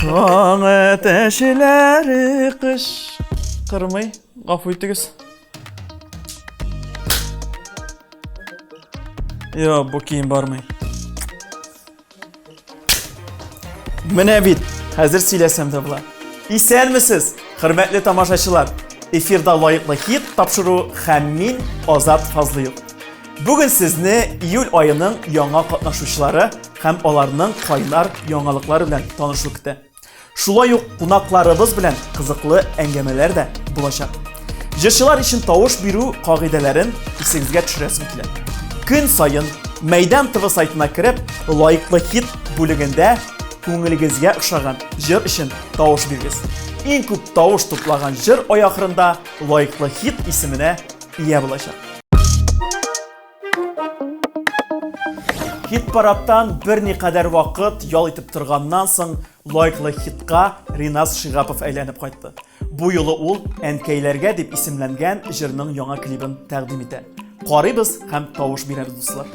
Şan ateşleri kış kırmay Gafı ettiniz. Yo, bu keyin barmay. Mene bit, hazır söylesem de bular. İsen misiniz, hürmetli tamaşaçılar? Efirda layıklı hit tapşırı Hammin Azat Fazlıyıq. Bugün sizni iyul ayının yanga katnaşuşları hem onlarının kaynar yangalıkları bilen tanıştık. Şulay yok qonaqlarımız bilen kızıklı engemeler de bulaşak. Jırçılar için tavuş biru qagidelerin isingizge düşüresim kiler. Gün sayın Meydan TV saytına kirip layıklı hit bölümünde көңіліңізге ұқсаған жыр үшін тауыш беріңіз. Ең көп тауыш топлаған жыр аяқырында лайыклы хит исіміне ие болашақ. Хит парадтан бірне қадар вақыт ял етіп тұрғаннан соң лайыклы хитқа Ринас Шигапов әйләніп қайтты. Бұл юлы ол әнкәйләргә деп исемләнгән жырның яңа клибін тәқдим итә. Қарыйбыз һәм тауыш бирәбез дуслар.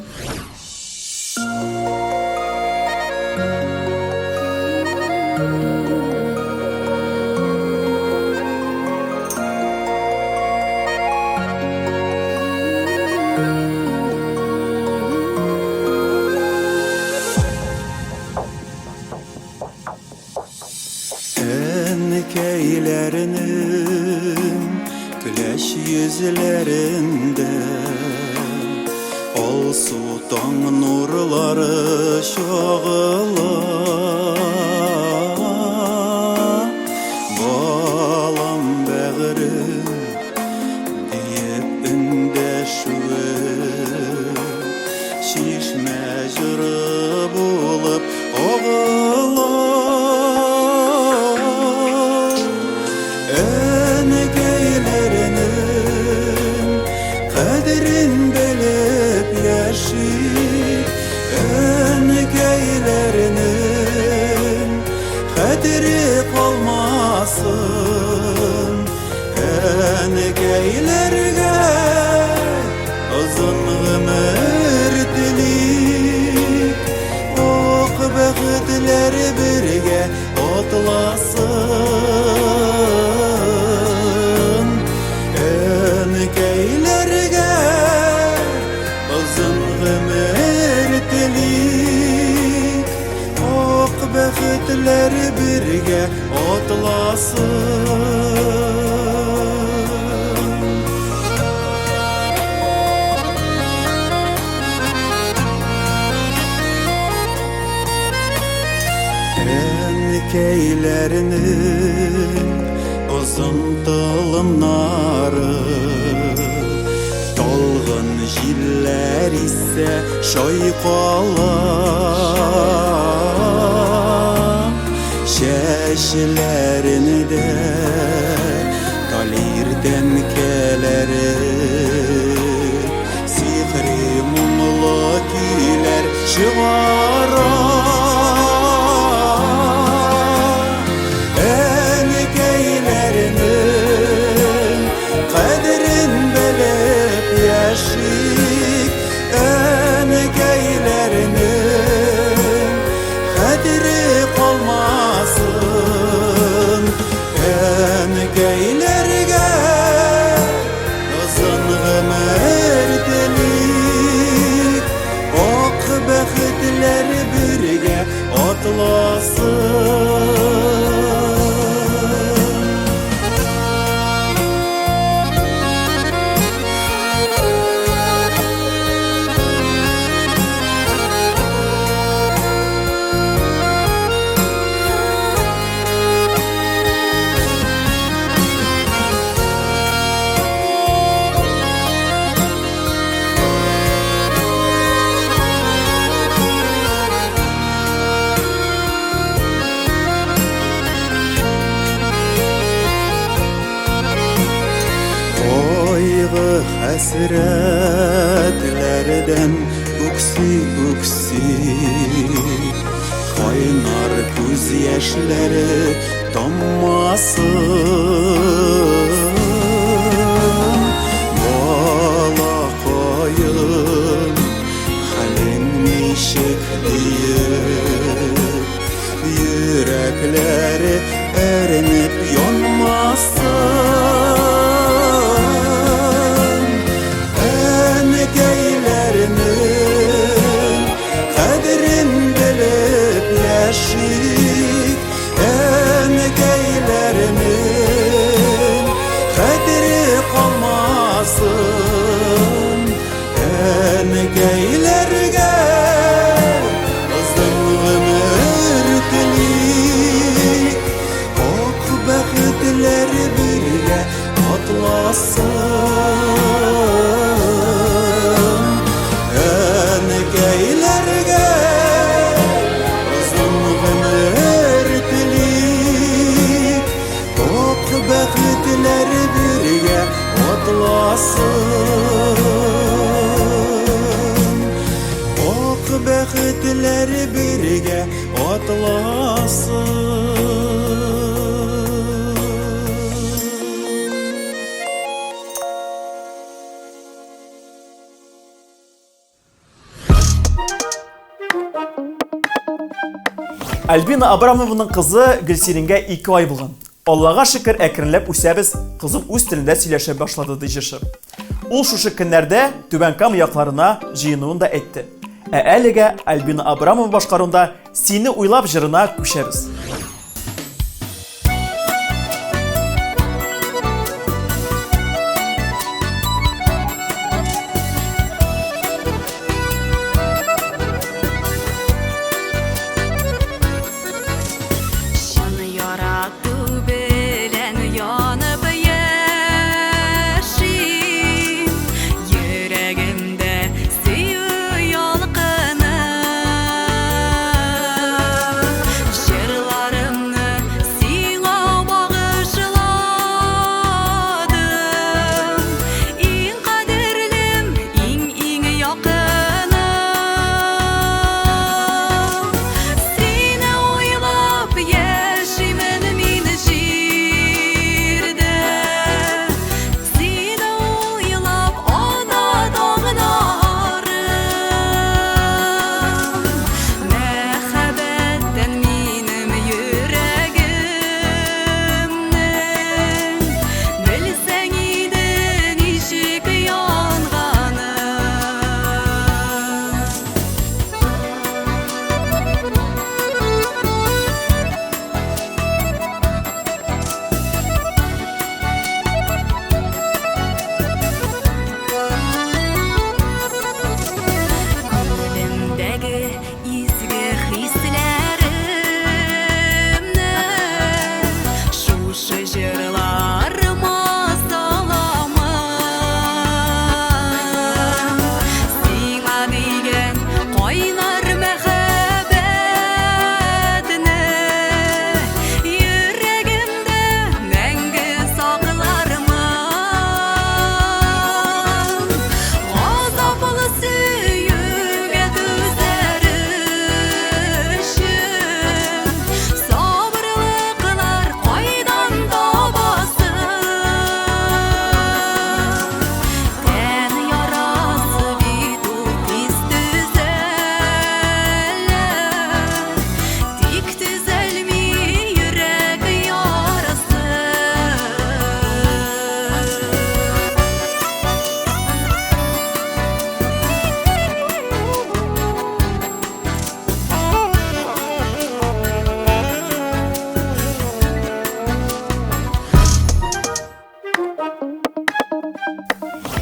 Enkeylerinin güleş yüzlerinde ol sultan nurları şağıla balam bağırır deyip ündeşir şişme jırı bulup oğula Enkeylerinin kadri kalmasın Enkeylerge uzun ömür dilik Ok bəxtlər birge otlasın Enkeylerge uzun ömür dilik Ok bəxtlər birge otlasın Enkeylerinin uzun tılımları Dolğun jiller ise şoyqala Şəşlərini də qalirdən kələri Sihri mumlu gülər şıvara Enkeylerinin qadrin bilib yaşik Enkeylerinin qadri qalmasın Enkeylerge uzun ömür dilik Ok bəxtlər birge otlasın Hasretlerden uksi Kaynar göz yaşları dammasın Bala koyun halin nişik diye Yürekler Әнекәйләргә озын гомер телик, ак бәхетләр бергә атласын. Әнекәйләргә озын гомер телик, ак бәхетләр бергә атласын. Ак бәхетләр бергә атласын. Альбина Абрамованың кызы Гөлсиренгә 2 ай булган. Аллага шөкер, әкренләп үсәбез, кызым үз телендә сөйләшә башлады ди җырчы. Ул шушы көннәрдә Түбән Кама якларына җыенуын да әйтте. Әлегә Альбина Абрамова башкаруында "Сине уйлап" җырына күчәбез.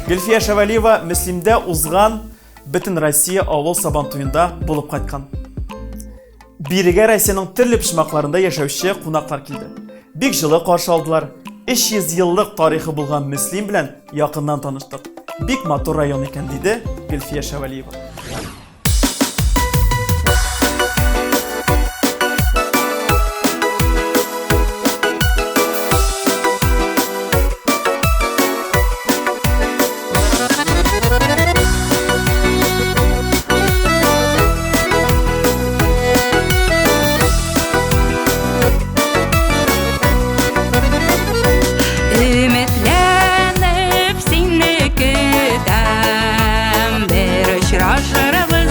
Гөлфия Шавалиева Мөслимдә узган Бөтен Россия авыл сабантуенда булып кайткан. Бирегә Россиянең төрле почмакларында яшәүче кунаклар килде. Бик җылы каршы алдылар. 300 еллык тарихы булган Мөслим белән якыннан таныштык. Бик матур район икән, диде Гөлфия Шавалиева. Ümitlenip seni kütem, bir uçraşırız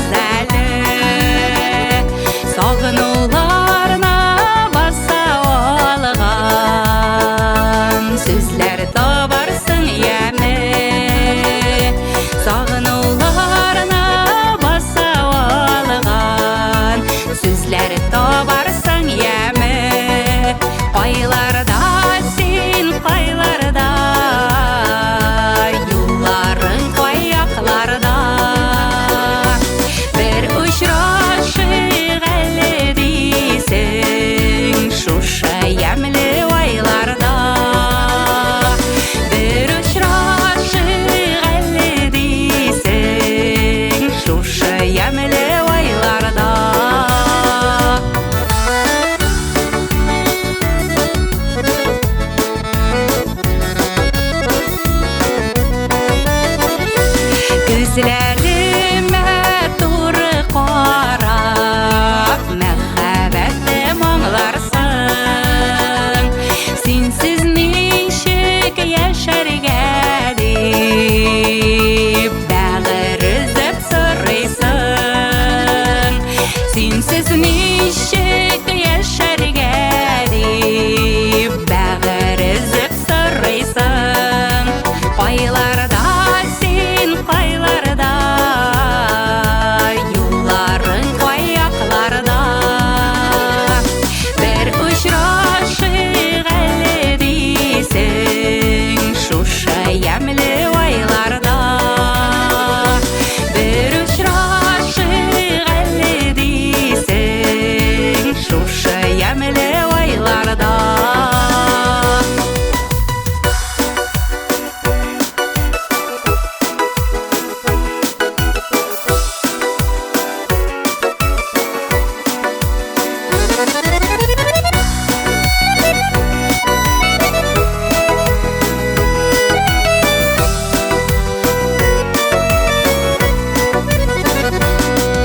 Күзләріме туры қарап, мәхәббәтім аңларсың. Сенсіз ничек яшәргә дип, бәгырь өзеп сорыйсың. Сенсіз ничек яшәргә дип, бәгырь өзеп сорыйсың. Кайларда син, кайларда, юлларың каякларда. Бер очрашыйк әле дисең, шушы ямьле айларда. Бер очрашыйк әле дисең, шушы ямьле айларда.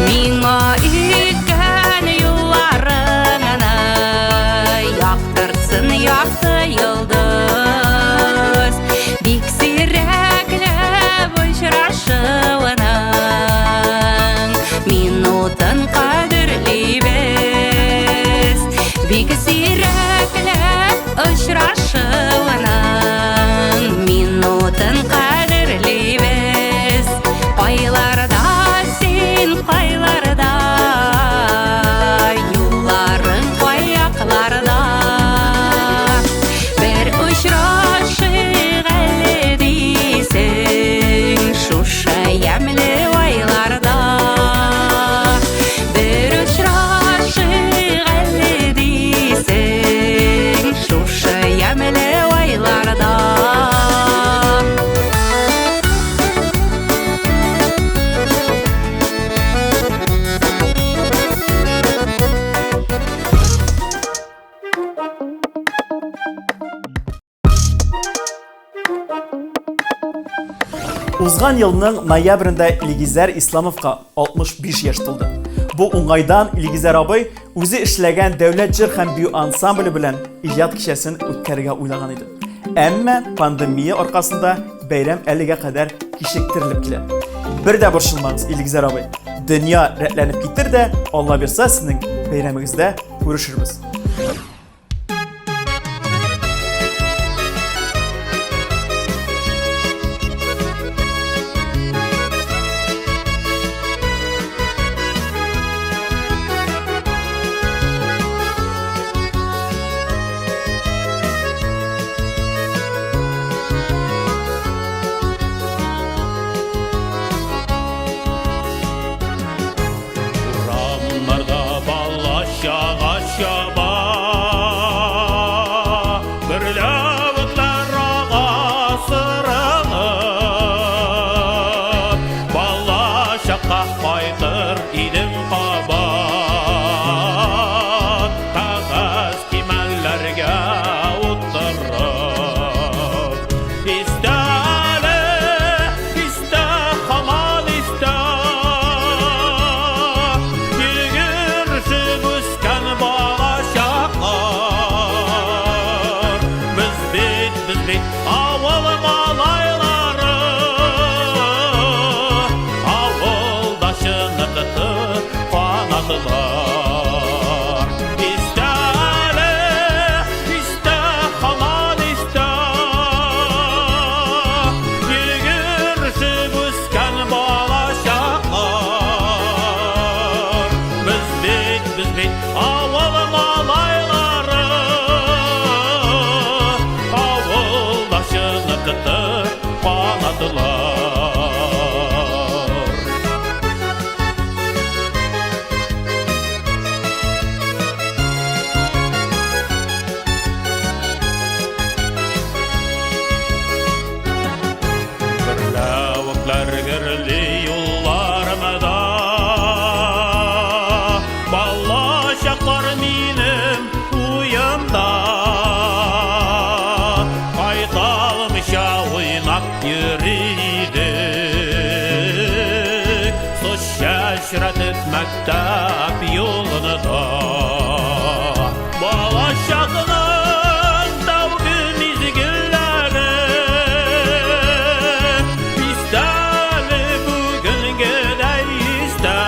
Миңа үткән юлларыңны яктыртсын якты йолдыз. Бик сирәкләп очрашуының минутын кадерлибез. Бик сирәкләп очрашуының минутын кадерлибез. Кайларда син, кайларда, юлларың каякларда. Бер очрашыйк әле дисең, шушы ямьле айларда. Бер очрашыйк әле дисең, шушы ямьле айларда. Узган елның ноябрендә Илгизәр Исламовка 65 яшь тулды. Бу уңайдан Илгизәр абый үзе эшләгән дәүләт җыр һәм бию ансамбле белән иҗат кичәсен үткәрергә уйлаган иде. Әмма пандемия аркасында бәйрәм әлегә кадәр кичектерелеп килә. Бер дә борчылмагыз, Илгизәр абый. Дөнья рәтләнеп китер дә, Алла бирсә, сезнең бәйрәмегездә күрешербез. Урамларда бала чаға чаба, öttap yolunu da Balaşağının davgı mizgilleri İstali bugün gideyizde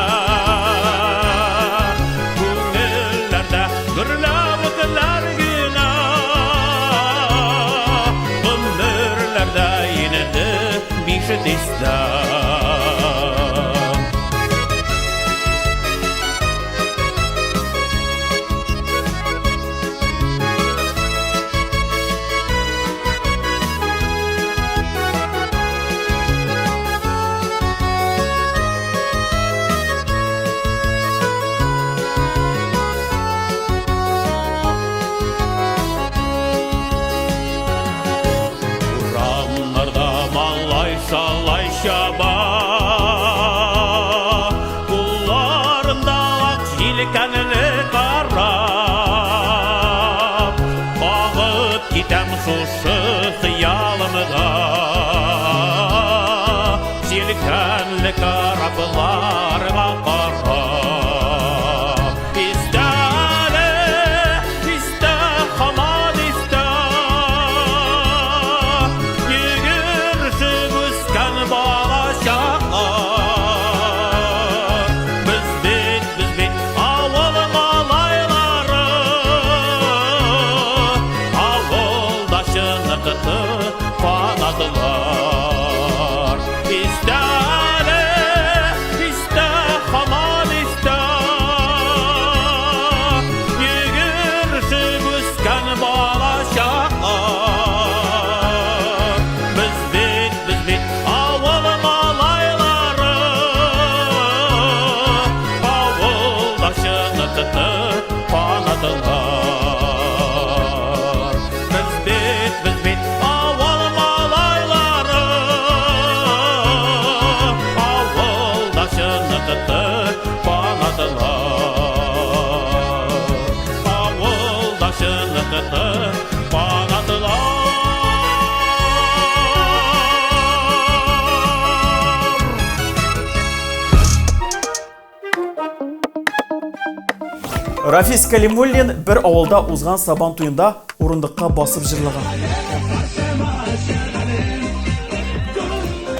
Günlerde gırlavıklar günah Ömürlerde yine de bir şey Sallay şaba Kullarında ak yelkenli karab Bağıp gitem şuşu hıyalımda Yelkenli karablarga karab İstale, iste hamad iste Panadılar İstale, iste hamad iste Yürürsü büsken balaşaklar Biz bit avul malayları Avuldaşını tutup panadılar Biz bit avul malayları Avuldaşını tutup panadılar Avuldaşını tutup panadılar Рафис Калимуллин bir авылда узган сабан туйында урындыкка басып жырлаган.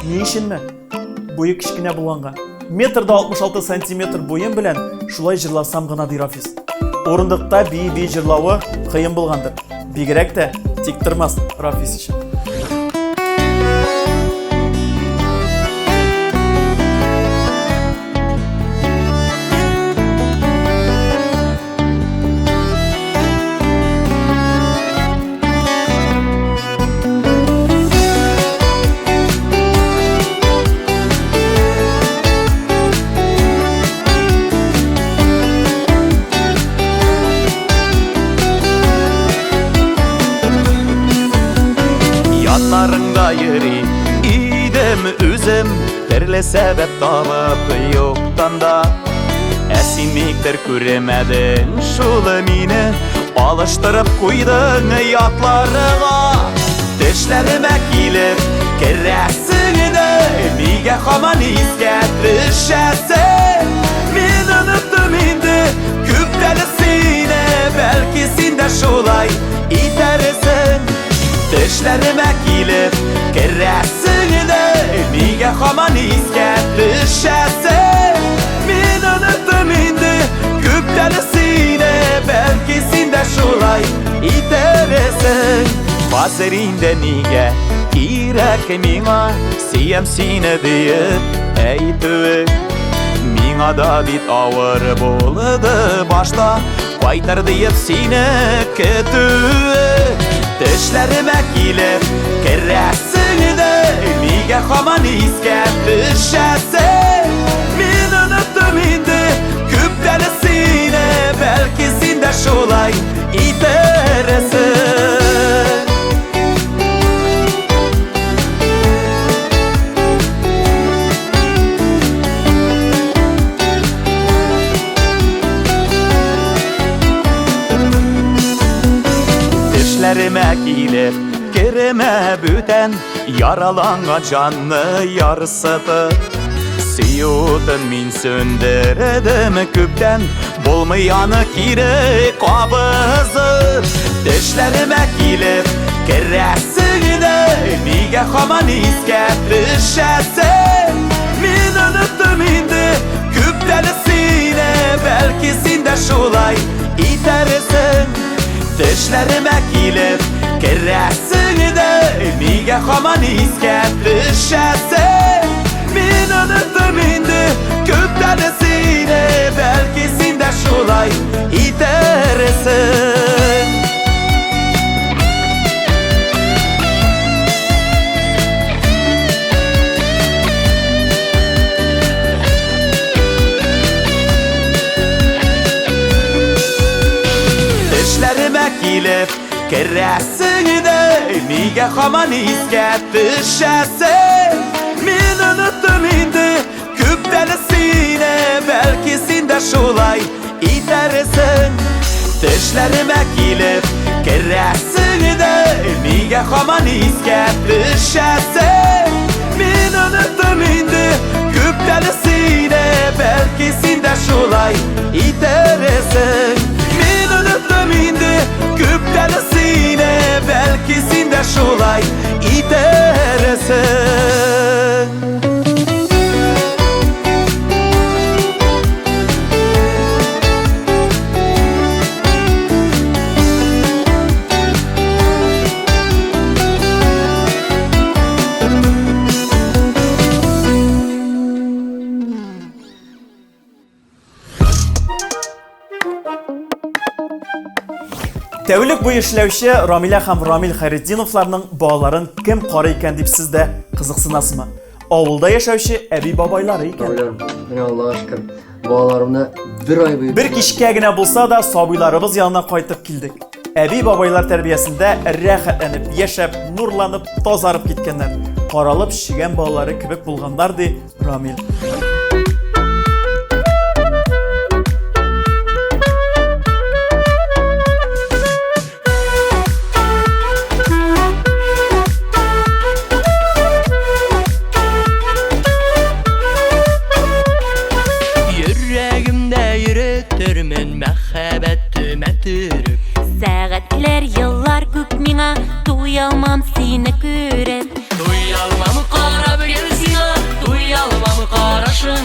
Не ишенме? Буйы кичкене булганга. Метрда 66 сантиметр буйым белән шулай жырласам гына ди Рафис. Урындыкта бии жырлавы кыйын булгандыр. Бигрәк тә тик тормас Рафис өчен. Yanlarında yeri idem üzem Terle sebep tapıp yoktan da Esinlikler göremedin şulu mine Alıştırıp koydun yatlarına Düşlerime gelip keresini de Mige haman isket düşersin Min unuttum indi küptelisine Belki sen de şulay itersin Düşlerime gelip keresini de Mige haman isket düşersin Min unuttum indi küptelisine Belki sen de şulay itersin Bazerinde nige irek mina Siyem sine deyip eytüve Mina da bit ağır boldı başta Kaytar deyip sine ketüve Düşlerime gelip keresini de Mige haman isket düşersin Min unuttum indi küptelisine Belki sen de şulay itersin Düşlerime gelip kereme büten Yaralangan canlı yarısıdı Siyutun min söndüredim küpten Bulmayanı kiri kabızır Dişlerime kilip Kerresin de Nige haman isket düşesin Min unuttum indi Küptelisine Belki sin de şulay itersin Dişlerime kilip Kerresin de Nige haman isket düşesin Min unuttum indi Küptelisine Belki sin de şulay itersin Dişlerime kilip Kerresin de Nige haman isket düşesin Min unuttum indi Küptelisine Belki sin de şulay itersin Dişlerime kilip Kerresin de Nige haman isket düşesin Min unuttum indi Küptelisine Belki sin de şulay itersin Min unuttum indi Küptelisine Belki sin de şulay itersin Тәүлек буе эшләүче Рамилә һәм Рамил Хайретдиновларның балаларын кем карый икән дип сез дә кызыксынасызмы? Авылда яшәүче әби бабайлары икән. Менә Аллаһка шөкер. Балаларымны бер ай буе Бер кичкә генә булса да сабыйларыбыз янына кайтып килдек. Әби бабайлар тәрбиясендә рәхәтләнеп, яшәп, нурланып, тазарып киткәннәр. Каралып шигән балалары кебек булганнар ди Рамил. Сәгатьләр, еллар күп миңа Туялмам сине күреп Туялмам карап гел сиңа Туялмам карашың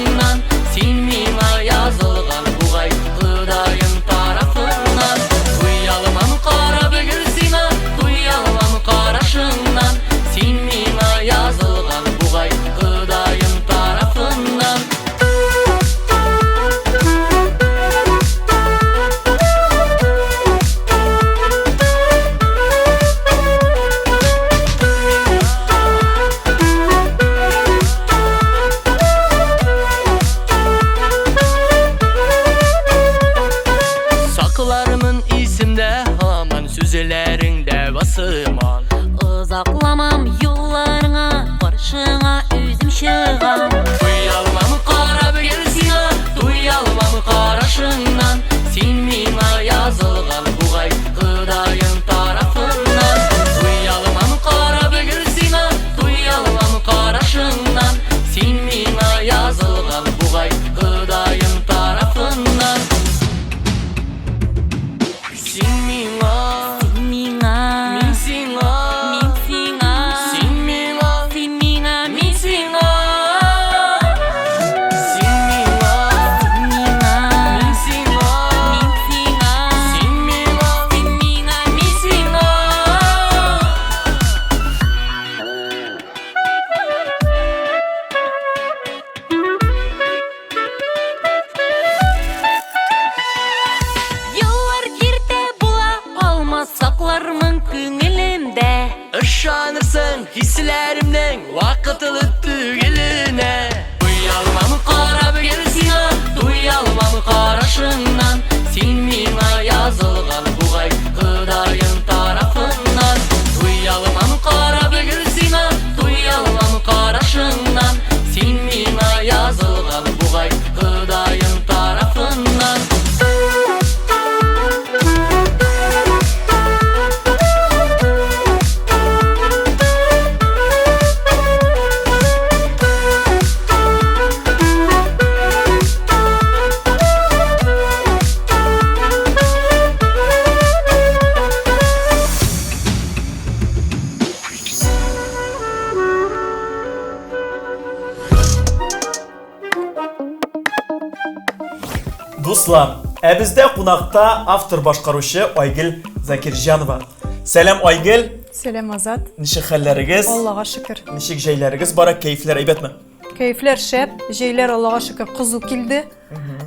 Dostlar, bizde qonaqta автор başqaruvchi Aygül Zakirjanova. Selam Aygül. Selam Azat. Nişik hallarınız? Allah'a şükür. Nişik jeyleriniz? Barak keyifler aybetmi? Keyifler şep, jeyler Allah'a şükür kızı kildi.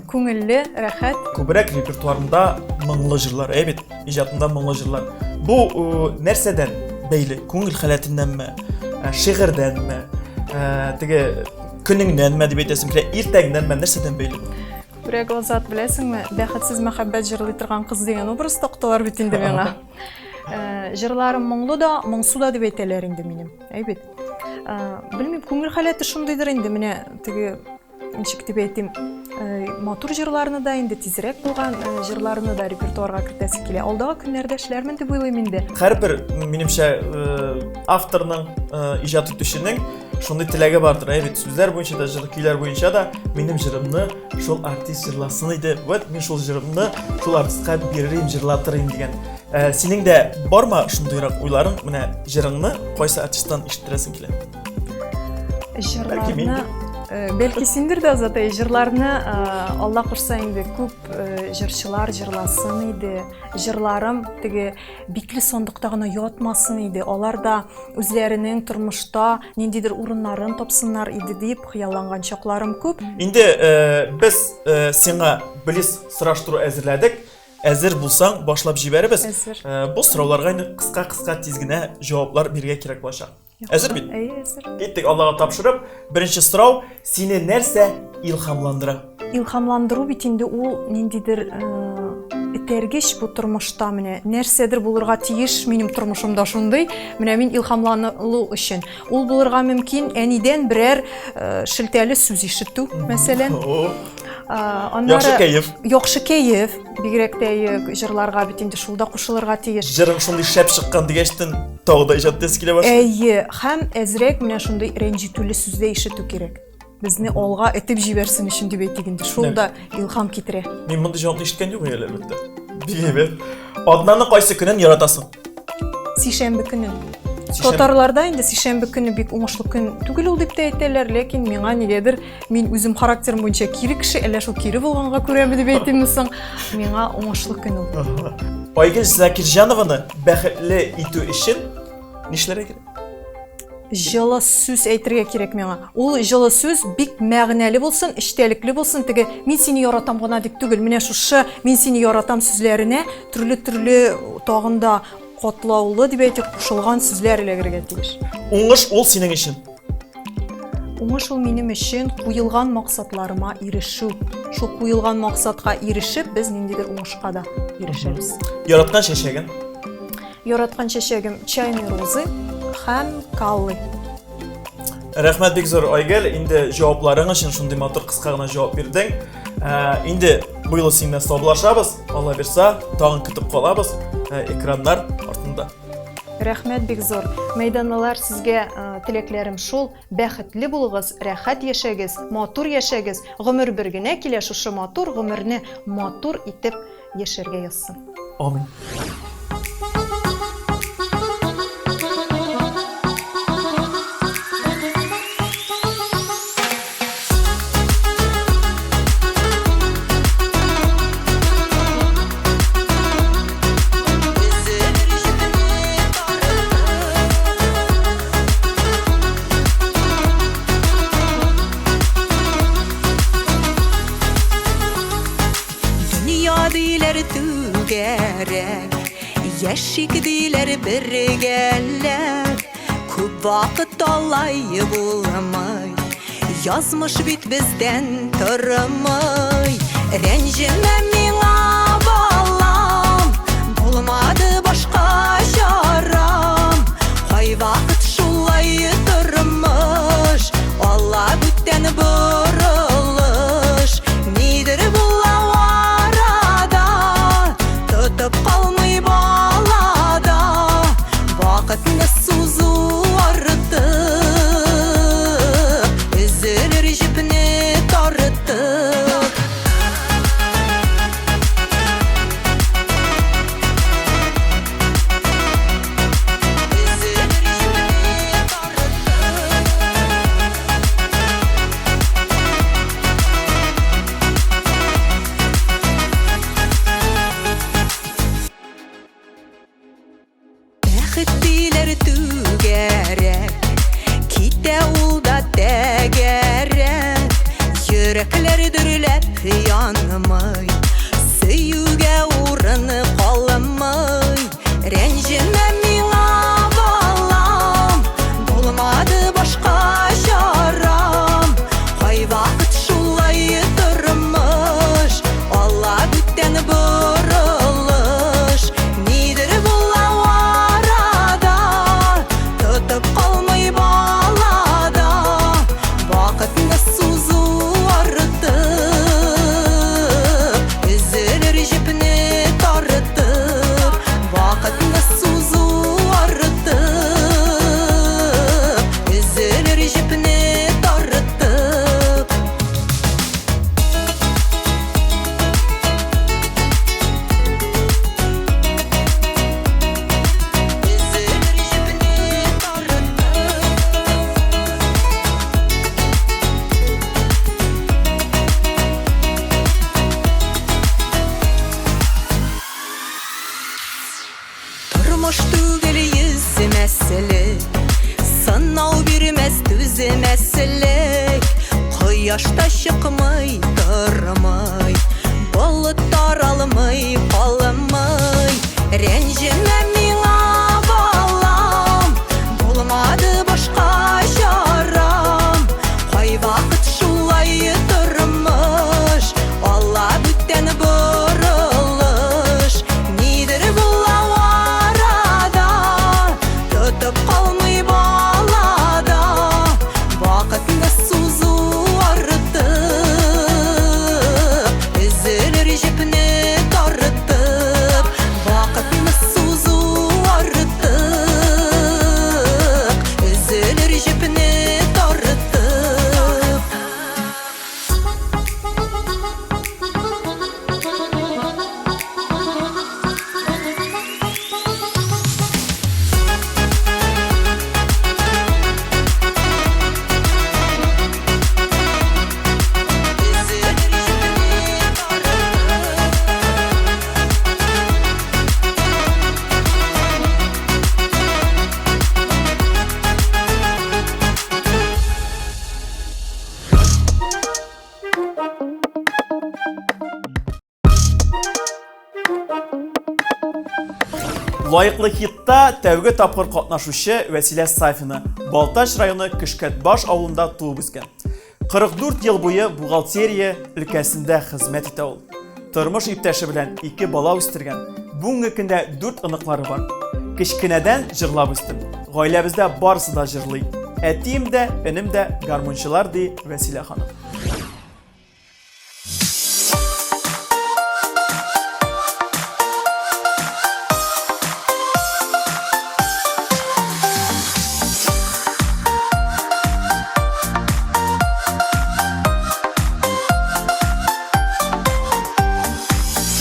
Көңелле, рәхәт. Күбрәк репертуарында моңлы җырлар, әйбет, иҗатында моңлы җырлар. Бу нәрсәдән бәйле? Күңел халәтеннәнме? Шигырьдәнме? Теге көнеңнәнме дип әйтәсем килә, иртәгеннәнме, нәрсәдән бәйле? Күбрәк Азат беләсеңме, бәхетсез мәхәббәт җырлый торган кыз дигән образ токтылар бит инде миңа. Җырларым моңлы да, моңсу да дип әйтәләр инде минем. Әйбет. Белмим, күңел халәте шундыйдыр инде, менә теге ничек дип әйтим, матур җырларны да инде тизрәк булган җырларны да репертуарга кертәсе килә. Алдагы көннәрдә эшләрмен дип уйлыйм инде. Һәрбер минемчә авторның, иҗат итүченең шундый теләге бардыр. Әйбет, сүзләр буенча да, җыр көйләр буенча да минем җырымны шул артист җырласын иде. Вот мин шул җырымны шул артистка бирерим, җырлатырым дигән. Синең дә бармы шундыйрак уйларың? Менә җырыңны кайсы артисттан ишеттерәсең килә? Җырларны Belki sindir de zaten jırlarını Allah kursa indi küp jırçılar jırlasın idi. Jırlarım tege bikli sonduktağına yotmasın idi. Onlar da özlerinin turmuşta nindidir urunların topsunlar idi deyip hıyallangan çoklarım küp. Indi biz sana bilis sıraştırı әзерләдек. Әзер булсаң, башлап җибәрбез. Бу сорауларга кыска тизгенә җаваплар бирергә кирәк булачак. Әзер бит? Әзер. Киттек Аллага тапшырып, беренче сорау, сине нәрсә илһамландыра? İlhamlandırу бит инде ул ниндидер этәргеч бу тормышта менә нәрсәдер булырга тиеш минем тормышымда шундый. Менә мин илһамланылу өчен. Ул булырга мөмкин әнидән берәр шелтәле сүз ишетү, мәсәлән. Яхшы кәеф. Яхшы кәеф. Бигрәк тә җырларга бит инде шулда кушылырга тиеш. Җырың шундый шәп чыккан дигәчтен тагы да иҗат итәсе килә башлый. Әйе, һәм әзрәк менә шундый рәнҗитүле сүздә ишетү кирәк. Безне алга этеп җибәрсен өчен дип әйтик инде. Шулда илһам китерә. Мин монда җавапны ишеткән юк әле әлбәттә. Бигәбе. Аднаны кайсы көнен яратасың? Сишәмбе көнен. Татарларда инде сишәмбе көне бик уңышлы көн түгел ул дип тә әйтәләр, ләкин миңа нигәдер мин үзем характерым буенча кире кеше, әллә шул кире булганга күрәме дип әйтимме соң, миңа уңышлы көн ул. Aygül Zakirjanovаны бәхетле итү өчен нишләргә кирәк? Жылы сүз әйтергә кирәк миңа. Ул жылы сүз бик мәгънәле булсын, эчтәлекле булсын. Теге мин сине яратам гына дип түгел, менә шушы мин сине яратам сүзләренә төрле тагында катлаулы дип әйтик кушылган сүзләр эләгергә тиеш. Уңыш ул синең өчен. Уңыш ул минем өчен куелган максатларыма ирешү. Шул куелган максатка ирешеп, без ниндидер уңышка да ирешәбез. Яраткан чәчәгең? Яраткан чәчәгем чайный розы һәм каллы. Рәхмәт бик зур Aygül, инде җавапларың өчен шундый матур кыска гына җавап бирдең. Инде бу ел сиңнән саубулашабыз. Алла бирсә, тагын көтеп калабыз экраннар артында. Рәхмәт бик зур. Мәйданлылар, сезгә теләкләрем шул: бәхетле булыгыз, рәхәт яшәгез, матур яшәгез. Гомер бер генә килә, шушы матур гомерне матур итеп яшәргә язсын. Амин. Яшик диләр бергәләп, күп вакыт алай булмый. Язмыш бит бездән тормый. Рәнҗемә миңа балам, булмады башка чарам. Кай вакыт шулай тормыш, Алла бүтән борылыш. Нидер була арада, тотып калмый балада. Вакытны сузу артып, üzülür җипне тартып. Yürekler dürülep yanmay Söyüge uğrını kalmay Rencime mila balam Bulmadı başka şaram Kay vakit şulay durmuş Allah bütten buruluş Nidir bulla varada Tutup kalmay balada Vakitini suzu arıtıp Üzülür jipini tarıtıp Vakitini suzu arıtıp Üzülür jipini tarıtıp Üzülür jipini tarıtıp Turmuş tügeli yüz mesele Sanal bir düz mesele Koyaşta çıkmay durmay Bulutlar almay kalmay Rencime mila balam Bulmadı başka şaram Koy vakit şulay durmuş Allah bütten buruluş Nidir bulla varada Tutup kalmay balada Vakitini suzu arıtıp Üzülür jipini tarıtıp Vakitini suzu arıtıp Üzülür jipini tarıtıp Üzülür jipini tarıtıp Лайыклы хитта тәүге тапкыр катнашучы Вәсилә Сафина Балтач районы Кышкәтбаш авылында туып үскән. 44 ел буе бухгалтерия өлкәсендә хезмәт итә ул. Тормыш иптәше белән 2 бала үстергән. Бүгенге көндә 4 ыныклары бар. Кечкенәдән җырлап үстем. Гаиләбездә барысы да җырлый. Әтием дә, энем дә гармунчылар ди Вәсилә ханым.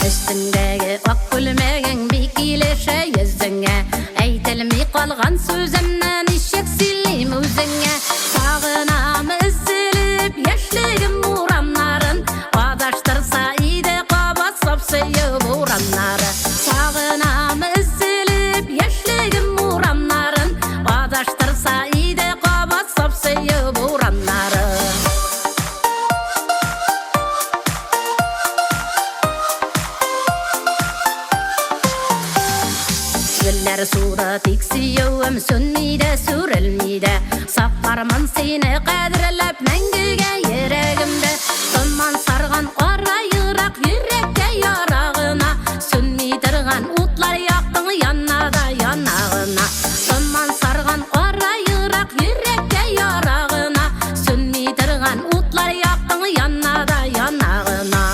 Üstündəgi ak gülməgin bikiləşə yüzüngə Əйтəlmi qalğan sözümdən işək silim özüngə Sağınam üzülüb yaşlığım uğranların Adaştırsa ide qabat sapsıyıb uğranları Sağınam üzülüb yaşlığım uğranların Adaştırsa ide qabat sapsıyıb uğranları Güller suda tiksiyövüm sönmeyde sürülmeyde Saklarman seni qadrlap мәңгіге yeragimde Duman sargan qara yırak yürekке yarağına Sönmey turgan otlar yaktın yanada yanağına Duman sargan qara yırak yürekке yarağına Sönmey turgan otlar yaktın yanada yanağına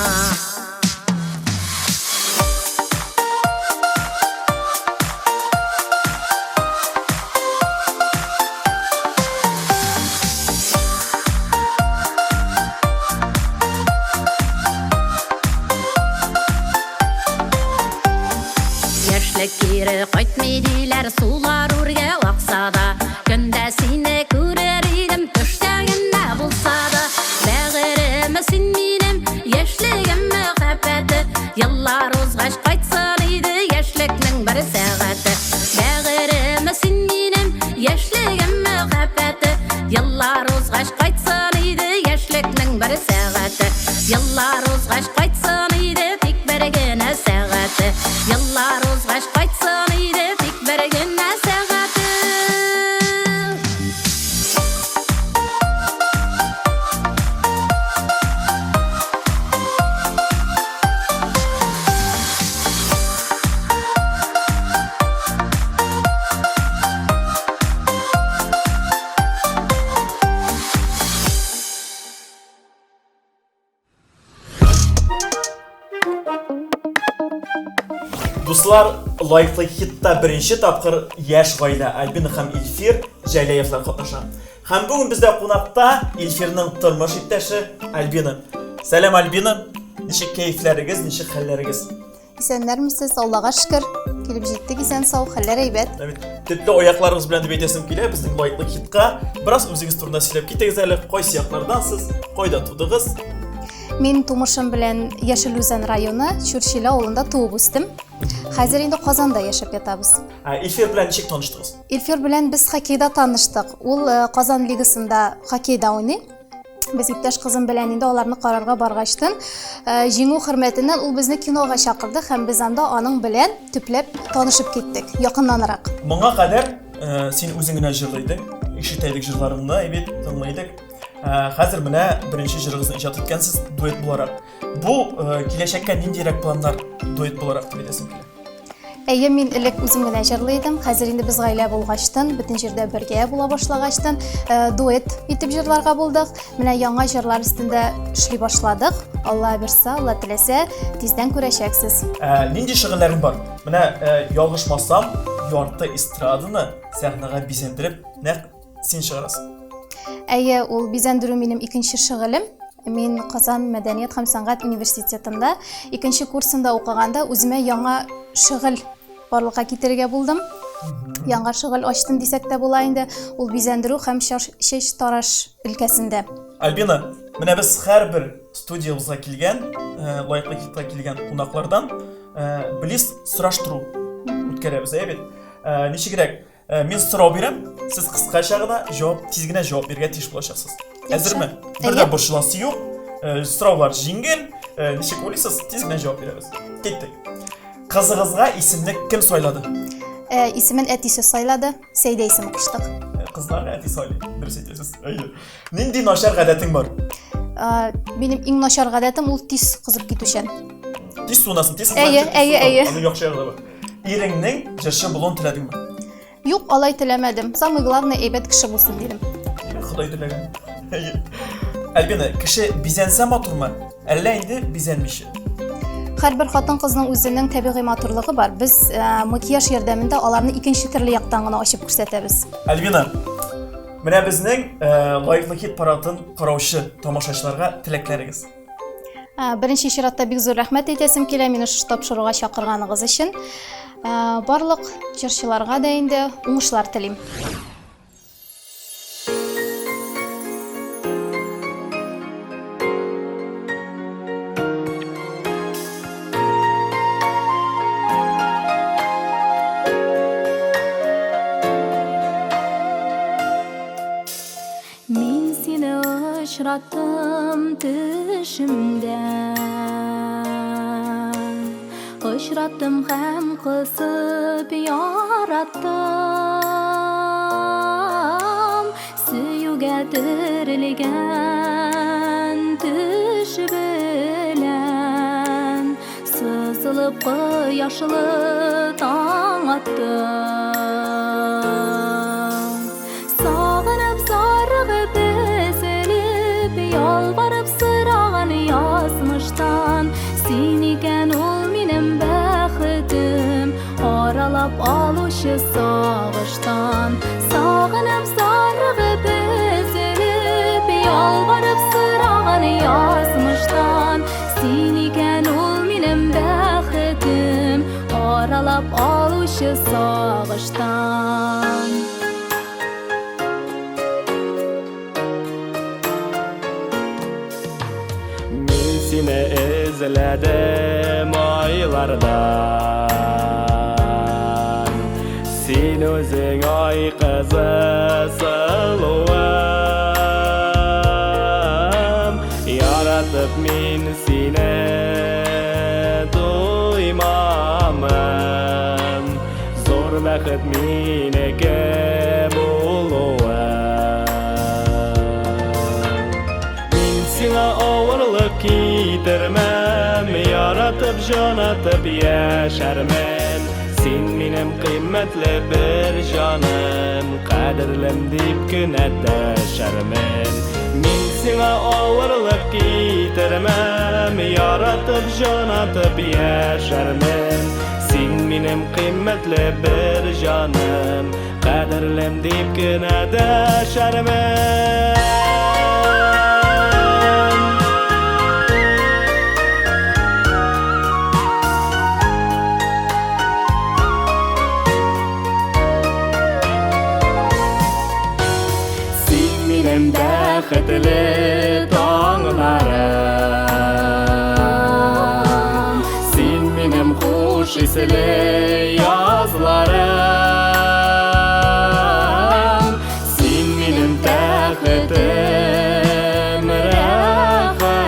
Kiri qaytmaydilar sular urga oqsada Kunda seni ko'rar edim tushdaginda bo'lsa da Bag'rim sen menim yoshligim muhabbati Yillar o'zg'ash qaytsin edi yoshlikning bir soati Bag'rim sen menim yoshligim muhabbati Yillar o'zg'ash qaytsin edi yoshlikning bir сәгате. Еллар узгач кайтсын иде тик бер генә сәгате. Еллар узгач кайтсын иде тик бер генә сәгате. Дуслар, лайклы хитта беренче тапкыр яшь гаилә Альбина һәм Илфир Җәләевләр катнаша. Һәм бүген бездә кунакта Илфирның тормыш иптәше Альбина. Сәлам Альбина. Ничек кәефләрегез, ничек хәлләрегез? Исәннәрмесез, Аллага шөкер. Килеп җиттек исән сау, хәлләр әйбәт. Төпле аякларыгыз белән дип әйтәсем килә. Безнең лайклы хитка бераз үзегез турында сөйләп китегез әле. Кайсы яклардансыз? Кайда тудыгыз? Мин тумышым белән Яшел Үзән районы, Чүрчилә авылында туып үстем. Хәзер инде Казанда яшәп ятабыз. Илфир белән ничек таныштыгыз? Илфир белән без хоккейда таныштык. Ул Казан лигасында хоккейда уйный. Без иптәш кызым белән инде аларны карарга баргачтан, җиңү хөрмәтеннән ул безне кинога чакырды һәм без анда аның белән төпләп танышып киттек, якыннанрак. Моңа кадәр син үзең генә җырлыйдың, ишетәйдек җырларыңны, әйбәт тыңлыйдык. Хәзер менә беренче җырыгызны иҗат иткәнсез дуэт буларак. Бу киләчәккә ниндирәк планнар дуэт буларак дип әйтәсем килә? Әйе, мин элек үзем генә җырлыйдым. Хәзер инде без гаилә булгачтан, бөтен җирдә бергә була башлагачтан, дуэт итеп җырларга булдык. Менә яңа җырлар өстендә эшли башладык. Алла бирсә, Алла теләсә, тиздән күрәчәксез. Нинди шөгыльләрең бар? Менә ялгышмасам, ярты эстраданы сәхнәгә бизәндереп, нәкъ син чыгарасың. Әйе, ул бизәндерү минем икенче шөгылем. Мин Казан мәдәният һәм сәнгать университетында икенче курсында укыганда үземә яңа шөгыль барлыкка китерергә булдым. Яңа шөгыль ачтым дисәк тә була инде. Ул бизәндерү һәм чәч тараш өлкәсендә. Альбина, менә без һәрбер студиябызга килгән, лайыклы хитка килгән кунаклардан билис сораштыру үткәрәбез, әйбәт. Ничегрәк? Мин сорау бирәм, сез кыскача гына җавап, тиз генә җавап бирергә тиеш булачаксыз. Әзерме? Бергә борчыласы юк. Сораулар җиңел. Ничек уйлыйсыз? Тиз генә җавап бирәбез. Киттек. Кызыгызга исемне кем сайлады? Исемен әтисе сайлады. Сәйдә исеме куштык. Кызларга әти сайлый. Дөрес әйтәсез. Әйе. Нинди начар гадәтең бар? Минем иң начар гадәтем ул тиз кызып китүчән. Тиз сунасын, тиз. Әйе. Аны яхшы ягы бар. Иреңнең җырчы булуын теләдеңме? Юк, алай теләмәдем. Самый главный әйбәт кеше булсын дидем. Ходай теләгән. Альбина, кеше бизәнсә матурмы? Әллә инде бизәнмичә? Һәрбер хатын-кызның үзенең табигый матурлыгы бар. Без макияж ярдәмендә аларны икенче төрле яктан гына ачып күрсәтәбез. Альбина, менә безнең лайыклы хит паратын караучы тамашачыларга теләкләрегез. Беренче чиратта бик зур рәхмәт әйтәсем килә мине шу тапшыруга чакырганыгыз өчен. Барлык җырчыларга да инде уңышлар телим. Мин сине очраттым төшемдә. Очраттым һәм кысып яраттым. Сөюгә терелгән төш белән сызылып кояшлы таң аттым. Сагынып сарыгып эзелеп ялварып сыраган язмыштан син икән ул минем бәхетем аралап алучы сагыштан. Сагынып сарыгып эзелеп ялварып сыраган язмыштан син икән ул минем бәхетем аралап алучы сагыштан. Мин сине эзләдем айлардан. Син үзең ай кызы сылуым. яратып мин сине дуймамын. Зор бәхет минеке булуы. Мин сиңа авырлык китермәм, яратып җанатып яшәрмен. Син минем кыйммәтле бер җаным, кадерлем дип кенә дәшәрмен. Мин сиңа авырлык китермәм, яратып җанатып яшәрмен. Син минем кыйммәтле бер җаным, кадерлем дип кенә дәшәрмен. Бәхетле таңларым, син минем хуш исле язларым, син минем тәхетем, рәхәтем,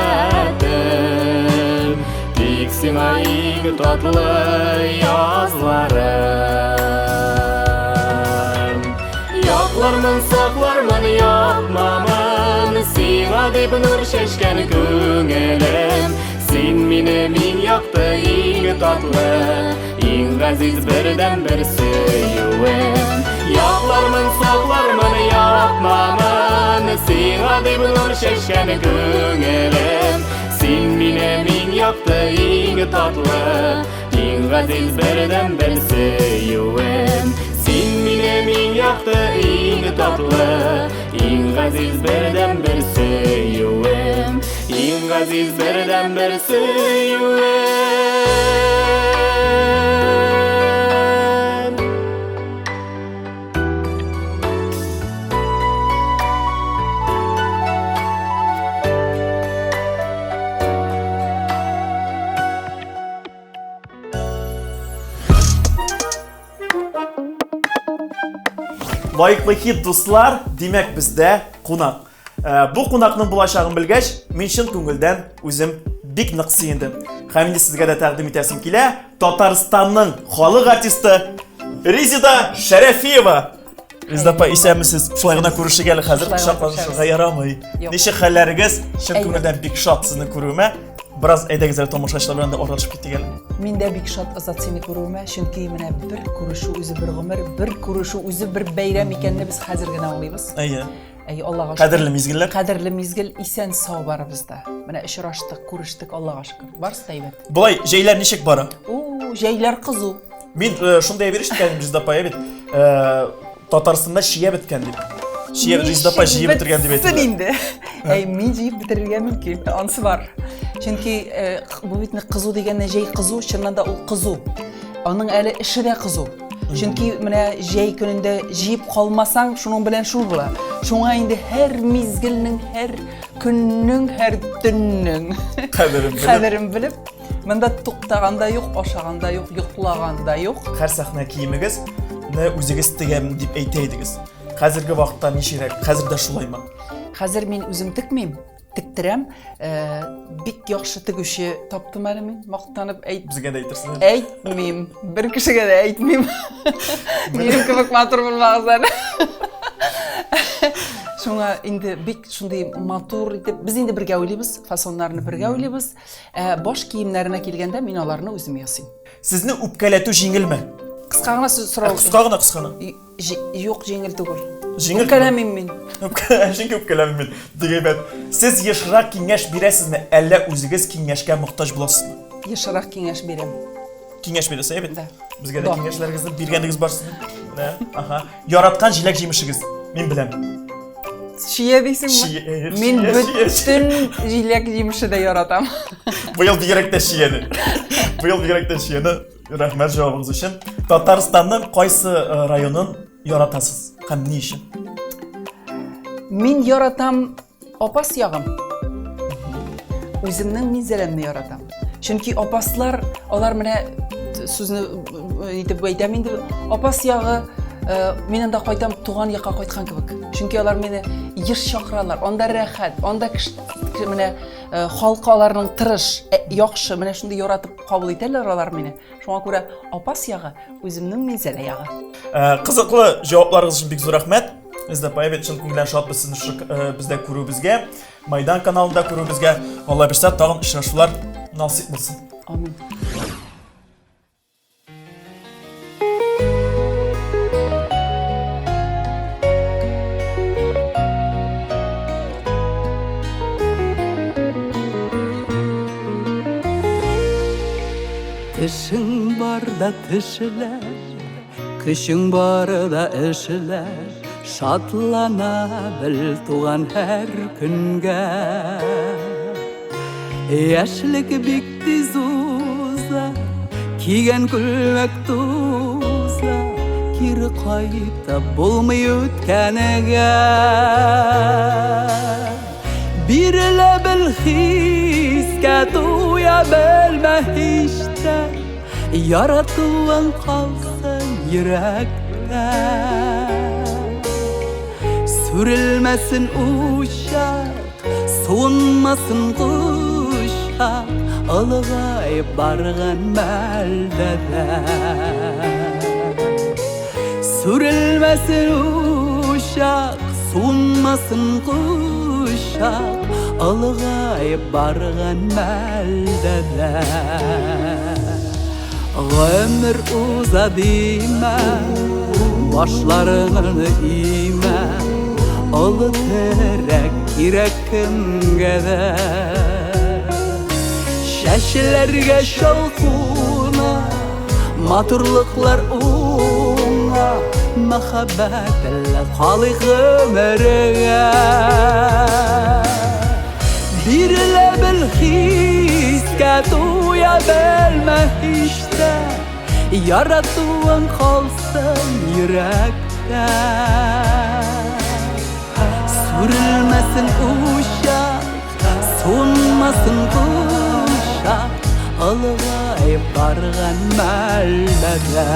тик сиңа иң татлы язларым. Яклармын, саклармын, yapmamın, сиңа дип нур чәчкән күңелем. Син минем иң якты, иң татлы, иң газиз бердән бер сөюем. Яклармын, саклармын, yapmamın, сиңа дип нур чәчкән күңелем. Син минем иң якты, иң татлы, иң газиз бердән бер сөюем. Син минем иң якты, иң татлы, иң газиз бердән бер сөюем. Иң газиз бердән бер сөюем. Лайыклы хит дуслар, демәк бездә кунак. Бу кунакның булачагын белгәч, мин чын күңелдән үзем бик нык сөендем. Һәм инде сезгә дә тәкъдим итәсем килә, Татарстанның халык артисты Резида Шәрәфиева. Резида апа, исәнмесез? Шулай гына күрешергә әле хәзер кочаклашырга ярамый. Ничек хәлләрегез? Чын күңелдән бик шат сезне күрүемә. Biraz әйдәгез әле тамашачылар белән дә аралашып киттек әле. Мин дә бик шат Азат сине күрүемә, чөнки менә бер күрешү үзе бер гомер, бер күрешү үзе бер бәйрәм икәнне без хәзер генә аңлыйбыз. Аллага шөкер. Кадерле мизгелләр. Кадерле мизгел, исән сау барыбызда. Менә очраштык, күрештек, Аллага шөкер. Барсы да әйбәт. Булай, җәйләр ничек бара? Җәйләр кызу. Мин шундай биришкән Резида апа бит. Татарстанда шия беткән дип. Шия Резида апа җыеп бетергән дип әйтте. Инде. Мин җыеп бетерергә мөмкин. Ансы бар. Чөнки бу битне кызу дигәнне җәй кызу, чыннан да ул кызу. Аның әле эше дә кызу. Чөнки менә җәй көнендә җыеп калмасаң, шуның белән шул була. Шуңа инде һәр мизгелнең, һәр көннең, һәр төннең кадерен белеп, монда туктаганда юк, ашаганда юк, йоклаганда юк. Һәр сәхнә киемегез үзегез тегәм дип әйтә идегез. Хәзерге вакытта ничегрәк? Хәзер дә шулаймы? Хәзер мин үзем текмим. Тектерәм, бик яхшы тегүче таптым әле мин, мактанып Безгә дә әйтерсез. Әйтмим, бер кешегә дә әйтмим. Минем кебек матур булмагызлар. Шуңа инде бик шундый матур итеп, без инде бергә уйлыйбыз, фасоннарны бергә уйлыйбыз. Баш киемнәренә килгәндә мин аларны үзем ясыйм. Сезне үпкәләтү җиңелме? Кыска гына сорау. Кыска гына. Юк, җиңел түгел. Җиңел Үпкәләмим мин. Үпкәләмим. Дигәбәт. Сез ешрак киңәш бирәсезме, әллә үзегез киңәшкә мохтаҗ буласызмы? Ешрак киңәш бирәм. Киңәш бирәсез бит. Безгә дә киңәшләрегезне биргәнегез барсызмы? Яраткан җиләк җимешегез. Мин беләм. Шия дисеңме? Мин бүтән җиләк җимеше дә яратам. Быел бигрәк тә шияне. Рәхмәт җавабыгыз өчен. Татарстанның кайсы районын яратасыз һәм ни өчен? Мин яратам Апас ягым. Үземнең мизелемне яратам. Чөнки апаслар, алар менә сүзне итеп әйтәм инде, Апас ягы минем дә кайтам туган якка кайткан кебек. Чөнки алар мине еш чакыралар, анда рәхәт, анда менә халкы аларның тырыш, яхшы, менә шундый яратып кабул итәләр алар мине. Шуңа күрә апас ягы үземнең мизәлә ягы. Кызыклы җавапларыгыз өчен бик зур рәхмәт. Бездә поэбет чын күңелдән шатбыз сезне бездә күрүебезгә, Майдан каналында күрүебезгә. Алла берсә тагын очрашулар насыйп булсын. Амин. Тишің барда тишілер, күшің барда ішілер, шатлана біл туған әр күнге. Яшілік бик тиз уза, киген күлмәк туза, кире кайта булмый үткәнегә. Бирелә бел хискә туя белмә һичтә, яратуың калсын йөрәктә. Сүрелмәсен uşak, суынмасын кuşak, ылыгайып барган мәлдә дә. Сүрелмәсен uşak, суынмасын кuşak, ылыгайып барган мәлдә дә. Гомер уза димә, башларыңны имә, олы терәк кирәк кемгә дә. Шәшләргә шалкуна, матурлыклар уңа, мәхәббәтле калый гомергә. Бирелә бел хискә туя белмә һичтә, яратуың калсын йөрәктә. Сүрелмәсен uşak, суынмасын кuşak, ылыгайып барган мәлдә дә.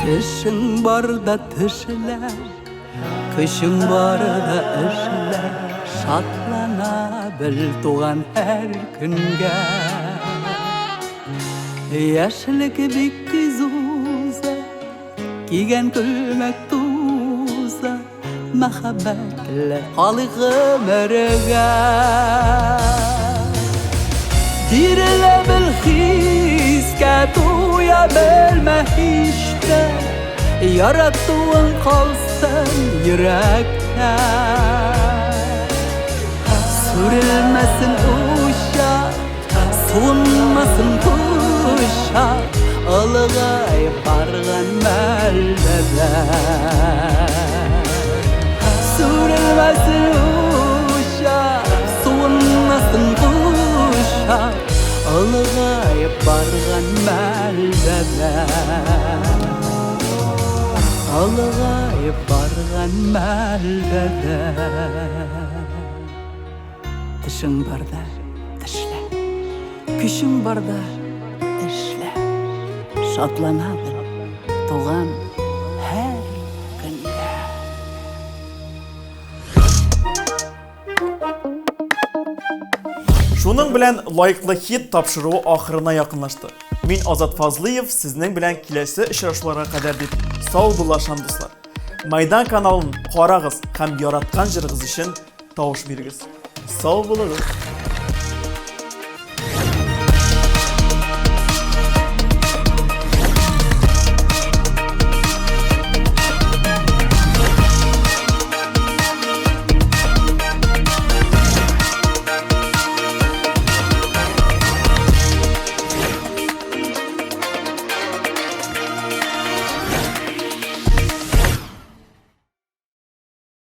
Тишің барда тишілер, күшің барда ішілер, шатлана біл туған әр күнге. Яшілік бик тиз уза, киген күлмәк туза, мәхәббәтле калый гомергә. Бирелә бел хискә туя белмә һичтә, яратуың калсын йөрәктә. Сүрелмәсен uşak, суынмасын кuşak, ылыгайып барган мәлдә дә. Сүрелмәсен uşak, суынмасын кuşak, ылыгайып барган мәлдә дә. Ылыгайып барган мәлдә дә. Тишең барда тешлә, күшең барда эшлә, шатлана бел туган һәр көнгә. Шуның белән лайыклы хит тапшыруы ахырына якынлашты. Мин Азат Фазлыев сезнең белән киләсе очрашуларга кадәр дип сау булашам дуслар. Майдан каналын карагыз һәм яраткан җырыгыз өчен тавыш бирегез. Сау булыгыз.